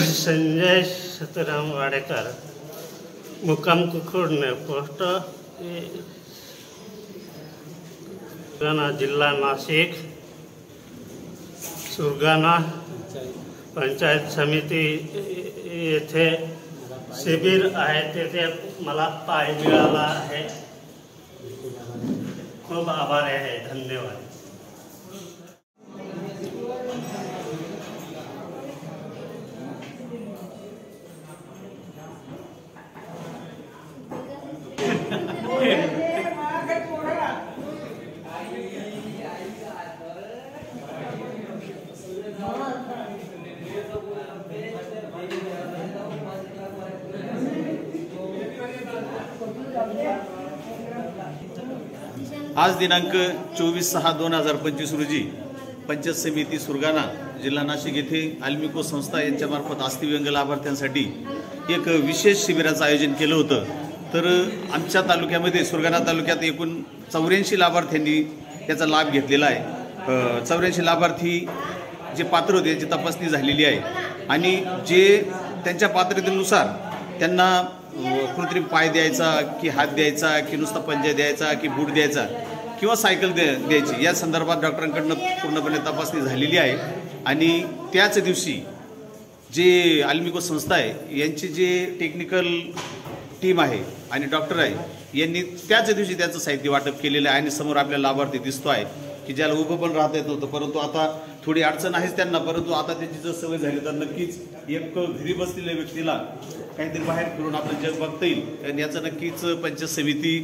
संजय सतराम वाडेकर, मुक्काम कुकुडणे, पोस्ट सुरगाणा, जिल्हा नाशिक, सुरगाणा पंचायत समिती येथे शिबिर आहे, तेथे मला पाय मिळाला आहे. खूप आभार आहे. धन्यवाद. आज दिनांक 24/6/2025 रोजी पंचायत समिती सुरगाणा, जिल्हा नाशिक येथे आल्मिको संस्था यांच्यामार्फत अस्थिव्यंग लाभार्थ्यांसाठी एक विशेष शिबिराचं आयोजन केलं होतं. तर आमच्या तालुक्यामध्ये, सुरगाणा तालुक्यात एकूण 84 लाभार्थ्यांनी त्याचा लाभ घेतलेला आहे. 84 लाभार्थी जे पात्र होते याची तपासणी झालेली आहे आणि जे त्यांच्या पात्रतेनुसार त्यांना कृत्रिम पाय द्यायचा की हात द्यायचा की नुसता पंजा द्यायचा की बूट द्यायचा किंवा सायकल द्यायची, या संदर्भात डॉक्टरांकडून पूर्णपणे तपासणी झालेली आहे. आणि त्याच दिवशी जे आल्मिको संस्था आहे यांची जे टेक्निकल टीम आहे आणि डॉक्टर आहे यांनी त्याच दिवशी त्याचं साहित्य वाटप केलेलं आहे. आणि समोर आपल्याला लाभार्थी दिसतो आहे की ज्याला उभं पण राहता येत नव्हतं, परंतु आता थोडी अडचण आहेच त्यांना, परंतु आता त्याची जर सवय झाली तर नक्कीच एक घरी बसलेल्या व्यक्तीला काहीतरी बाहेर फिरून आपलं जग बघता येईल. आणि याचं नक्कीच पंचायत समिती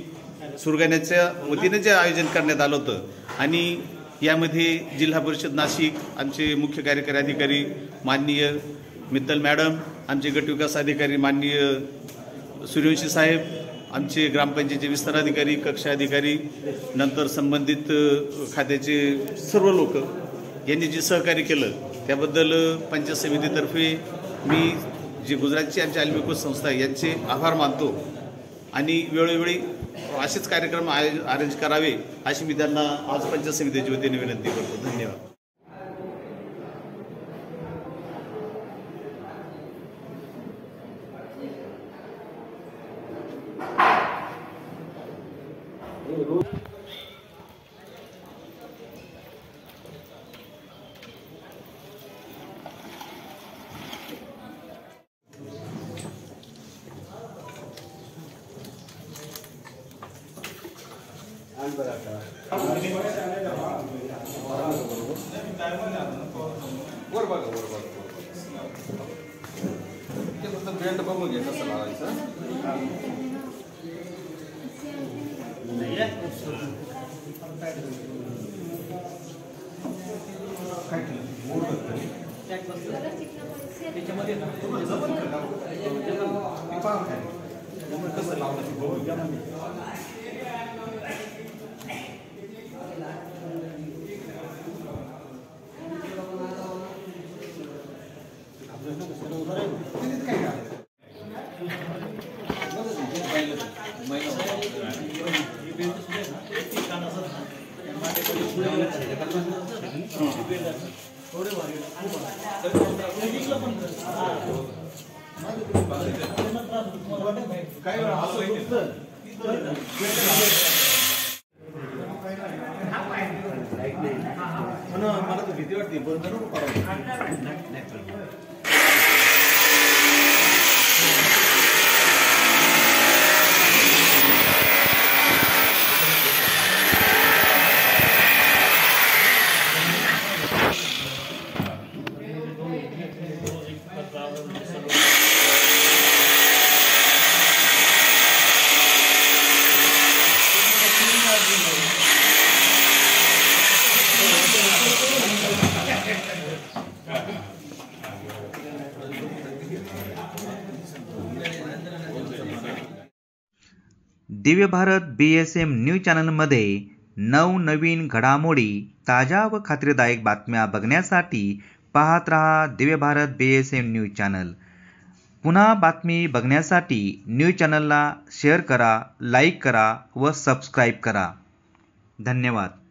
सुरगाण्याच्या वतीने जे आयोजन करण्यात आलं होतं. आणि यामध्ये जिल्हा परिषद नाशिक, आमचे मुख्य कार्यकारी अधिकारी माननीय मित्तल मॅडम, आमचे गटविकास अधिकारी माननीय सूर्यवंशी साहेब, आमचे ग्रामपंचायतीचे विस्तार अधिकारी, कक्ष अधिकारी, नंतर संबंधित खात्याचे सर्व लोक यांनी जे सहकार्य केलं त्याबद्दल पंचायत समितीतर्फे मी जे गुजरातची आमची आल्मिको संस्था आहे यांचे आभार मानतो. आणि वेळोवेळी असेच कार्यक्रम अरेंज करावे अशी मी त्यांना आज पंचायत समितीच्या वतीने विनंती करतो. धन्यवाद. बेल्ट बघून घे कसं लावायचं. कसं लावायचं बघून घ्या. मला तर भीती वाटते बंद नको करावं. दिव्य भारत BSM न्यूज चॅनलमध्ये नवनवीन घडामोडी, ताज्या व खात्रीदायक बातम्या बघण्यासाठी पाहत रहा Divya Bharat BSM news channel. पुन्हा बातमी बघण्यासाठी न्यूज चॅनलला शेअर करा, लाईक करा व सबस्क्राईब करा. धन्यवाद.